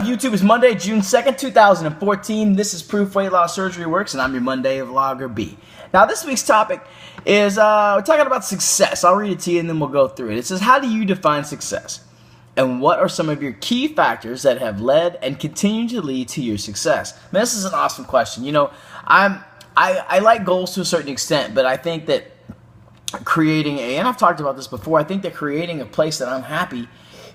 YouTube is Monday, June 2nd, 2014. This is Proof Weight Loss Surgery Works, and I'm your Monday vlogger B. Now, this week's topic is we're talking about success. I'll read it to you, and then we'll go through it. It says, how do you define success? And what are some of your key factors that have led and continue to lead to your success? Man, this is an awesome question. You know, I like goals to a certain extent, but I think that creating and I've talked about this before, I think that creating a place that I'm happy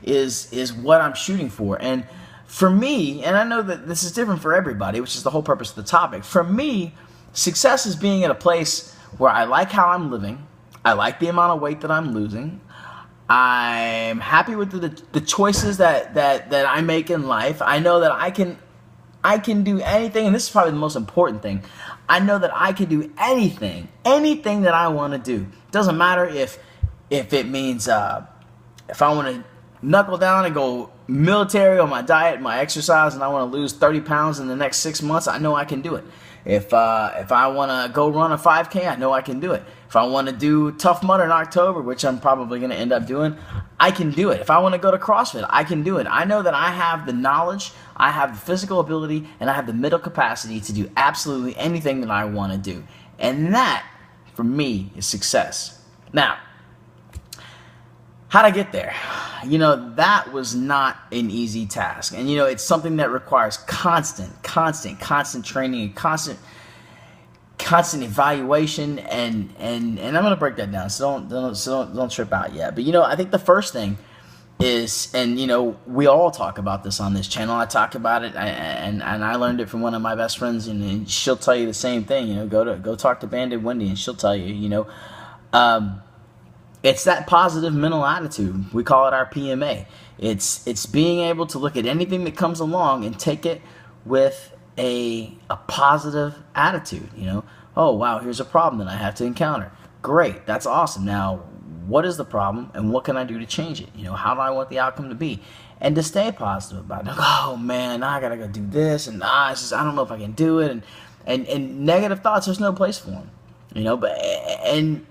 is what I'm shooting for. And for me, and I know that this is different for everybody, which is the whole purpose of the topic. For me, success is being at a place where I like how I'm living. I like the amount of weight that I'm losing. I'm happy with the choices that I make in life. I know that I can do anything, and this is probably the most important thing. I know that I can do anything that I want to do. It doesn't matter if it means if I want to knuckle down and go military on my diet, my exercise, and I want to lose 30 pounds in the next 6 months, I know I can do it. If I want to go run a 5K, I know I can do it. If I want to do Tough Mudder in October, which I'm probably going to end up doing, I can do it. If I want to go to CrossFit, I can do it. I know that I have the knowledge, I have the physical ability, and I have the mental capacity to do absolutely anything that I want to do. And that, for me, is success. Now, how'd I get there? You know, that was not an easy task. And, you know, it's something that requires constant training and constant evaluation. And I'm going to break that down, so don't trip out yet. But, you know, I think the first thing is, and, you know, we all talk about this on this channel. I talk about it, and I learned it from one of my best friends, and she'll tell you the same thing. You know, go talk to Bandit Wendy, and she'll tell you, you know, it's that positive mental attitude. We call it our PMA. It's being able to look at anything that comes along and take it with a positive attitude. You know, oh wow, here's a problem that I have to encounter. Great, that's awesome. Now, what is the problem, and what can I do to change it? You know, how do I want the outcome to be? And to stay positive about it. Oh man, now I gotta go do this, and it's just, I don't know if I can do it, and negative thoughts. There's no place for them. You know, and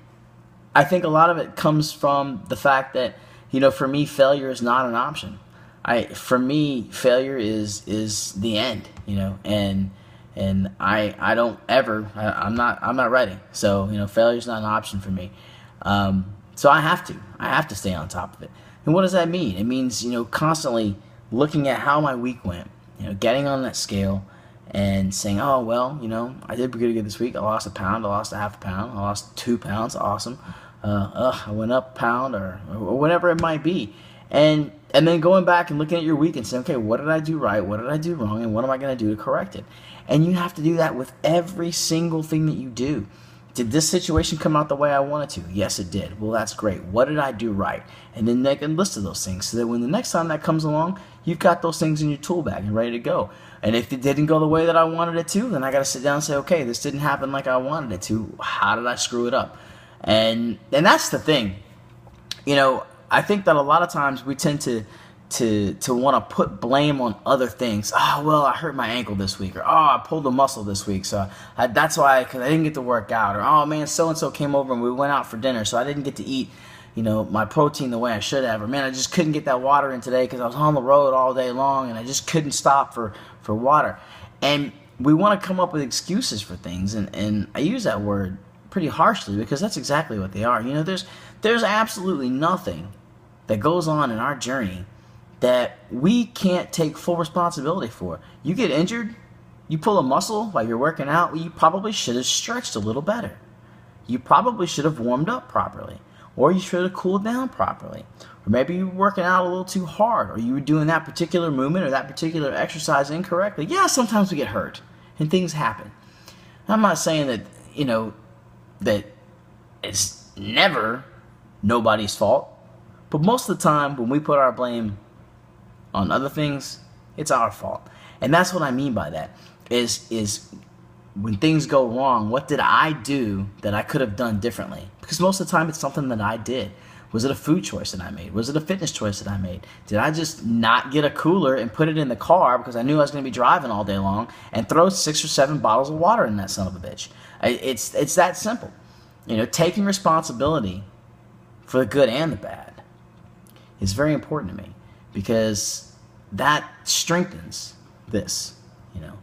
I think a lot of it comes from the fact that, you know, for me, failure is not an option. For me, failure is the end, you know, and I don't ever, I'm not ready. So, you know, failure is not an option for me. So I have to stay on top of it. And what does that mean? It means, you know, constantly looking at how my week went, you know, getting on that scale and saying, oh, well, you know, I did pretty good this week. I lost a pound, I lost a half a pound, I lost 2 pounds, awesome. I went up a pound or whatever it might be. And then going back and looking at your week and saying, okay, what did I do right? What did I do wrong? And what am I going to do to correct it? And you have to do that with every single thing that you do. Did this situation come out the way I wanted to? Yes, it did. Well, that's great. What did I do right? And then make a list of those things so that when the next time that comes along, you've got those things in your tool bag and ready to go. And if it didn't go the way that I wanted it to, then I got to sit down and say, okay, this didn't happen like I wanted it to. How did I screw it up? And that's the thing. You know, I think that a lot of times we tend to want to put blame on other things. Oh, well, I hurt my ankle this week, or oh, I pulled a muscle this week, so that's why, because I didn't get to work out, or oh man, so and so came over and we went out for dinner, so I didn't get to eat, you know, my protein the way I should have, or man, I just couldn't get that water in today because I was on the road all day long and I just couldn't stop for water. And we want to come up with excuses for things, and I use that word pretty harshly because that's exactly what they are. You know, there's absolutely nothing that goes on in our journey that we can't take full responsibility for. You get injured, you pull a muscle while you're working out, well, you probably should have stretched a little better. You probably should have warmed up properly, or you should have cooled down properly. Or maybe you were working out a little too hard, or you were doing that particular movement or that particular exercise incorrectly. Yeah, sometimes we get hurt and things happen. I'm not saying that, you know, that it's never nobody's fault, but most of the time when we put our blame on other things, it's our fault. And that's what I mean by that, is when things go wrong, what did I do that I could have done differently? Because most of the time it's something that I did. Was it a food choice that I made? Was it a fitness choice that I made? Did I just not get a cooler and put it in the car because I knew I was going to be driving all day long and throw 6 or 7 bottles of water in that son of a bitch? It's that simple. You know, taking responsibility for the good and the bad is very important to me, because that strengthens this, you know.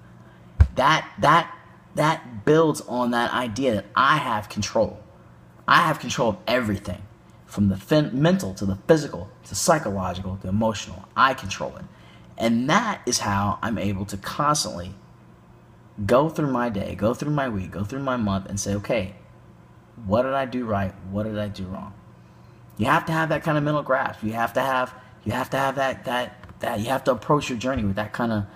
That builds on that idea that I have control. I have control of everything, from the mental to the physical to psychological to emotional. I control it. And that is how I'm able to constantly go through my day, go through my week, go through my month, and say, okay, what did I do right? What did I do wrong? You have to have that kind of mental grasp. You have to have that you have to approach your journey with that kind of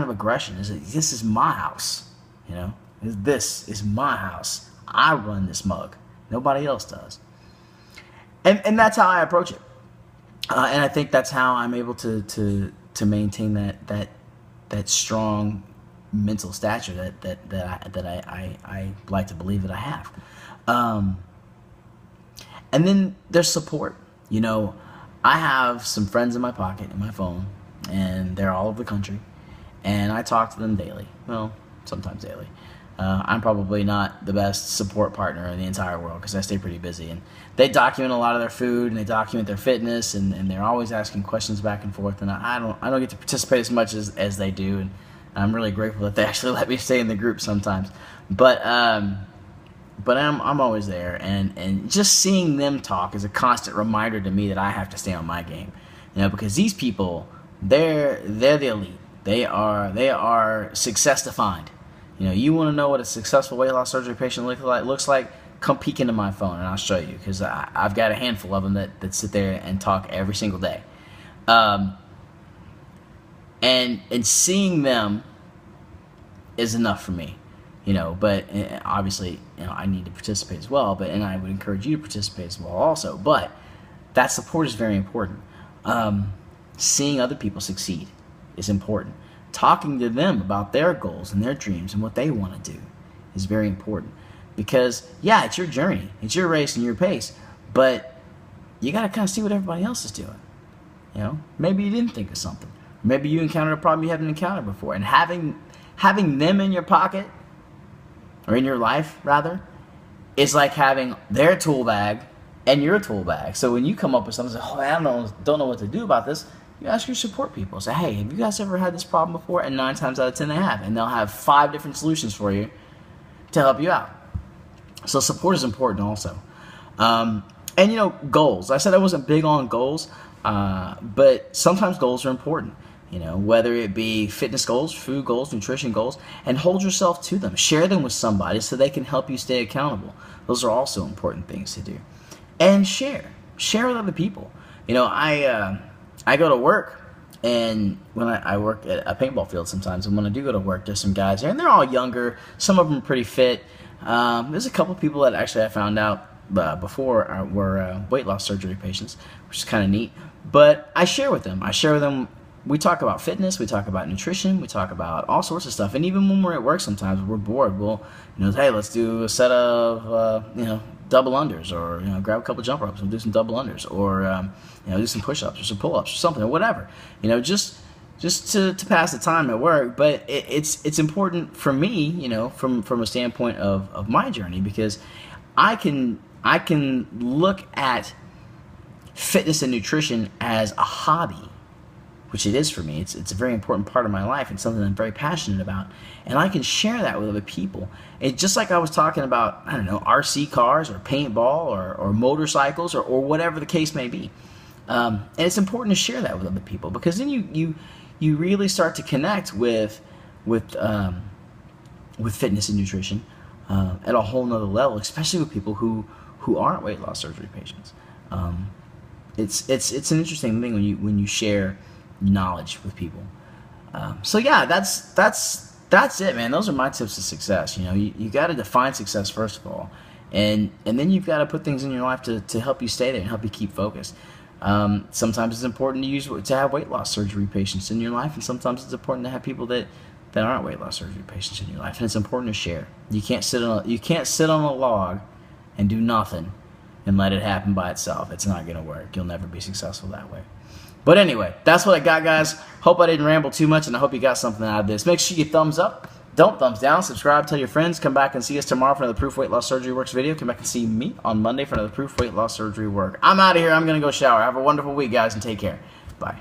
aggression. This is my house, you know. This is my house. I run this mug. Nobody else does. And that's how I approach it. And I think that's how I'm able to maintain that strong mental stature that I like to believe that I have. And then there's support. You know, I have some friends in my pocket, in my phone, and they're all over the country, and I talk to them daily. Well, sometimes daily. I'm probably not the best support partner in the entire world because I stay pretty busy, and they document a lot of their food, and they document their fitness, and they're always asking questions back and forth, and I don't get to participate as much as they do, and I'm really grateful that they actually let me stay in the group sometimes. But I'm always there, and just seeing them talk is a constant reminder to me that I have to stay on my game, you know, because these people, they're the elite. They are success defined. You know, you want to know what a successful weight loss surgery patient looks like? Come peek into my phone and I'll show you, because I've got a handful of them that sit there and talk every single day, and seeing them is enough for me. You know, but obviously, you know, I need to participate as well, and I would encourage you to participate as well also. But that support is very important. Seeing other people succeed is important. Talking to them about their goals and their dreams and what they want to do is very important. Because, yeah, it's your journey. It's your race and your pace. But you got to kind of see what everybody else is doing. You know, maybe you didn't think of something. Maybe you encountered a problem you haven't encountered before. And having them in your pocket, or in your life, rather, is like having their tool bag and your tool bag. So when you come up with something, say, oh, I don't know what to do about this, you ask your support people. Say, hey, have you guys ever had this problem before? And 9 times out of 10 they have. And they'll have 5 different solutions for you to help you out. So support is important also. And, you know, goals. I said I wasn't big on goals, but sometimes goals are important. You know, whether it be fitness goals, food goals, nutrition goals, and hold yourself to them. Share them with somebody so they can help you stay accountable. Those are also important things to do. And share with other people. You know, I go to work, and when I work at a paintball field sometimes, and when I do go to work, there's some guys there, and they're all younger. Some of them are pretty fit. There's a couple people that actually I found out before were weight loss surgery patients, which is kind of neat. But I share with them. We talk about fitness, we talk about nutrition, we talk about all sorts of stuff. And even when we're at work sometimes, we're bored. We'll, you know, hey, let's do a set of, you know, double unders, or, you know, grab a couple jump ropes and do some double unders, or, you know, do some push-ups or some pull-ups or something, or whatever. You know, just to pass the time at work. But it's important for me, you know, from a standpoint of my journey, because I can look at fitness and nutrition as a hobby, which it is for me. It's a very important part of my life and something I'm very passionate about. And I can share that with other people. It's just like I was talking about, I don't know, RC cars or paintball or motorcycles or whatever the case may be. And it's important to share that with other people, because then you really start to connect with fitness and nutrition at a whole nother level, especially with people who aren't weight loss surgery patients. It's an interesting thing when you share knowledge with people. So yeah, that's it, man. Those are my tips to success. You know, you got to define success first of all, and then you've got to put things in your life to help you stay there and help you keep focused. Sometimes it's important to have weight loss surgery patients in your life, and sometimes it's important to have people that aren't weight loss surgery patients in your life, and it's important to share. You can't sit on a log and do nothing and let it happen by itself. It's not going to work. You'll never be successful that way. But anyway, that's what I got, guys. Hope I didn't ramble too much, and I hope you got something out of this. Make sure you thumbs up. Don't thumbs down. Subscribe. Tell your friends. Come back and see us tomorrow for another Proof Weight Loss Surgery Works video. Come back and see me on Monday for another Proof Weight Loss Surgery Work. I'm out of here. I'm going to go shower. Have a wonderful week, guys, and take care. Bye.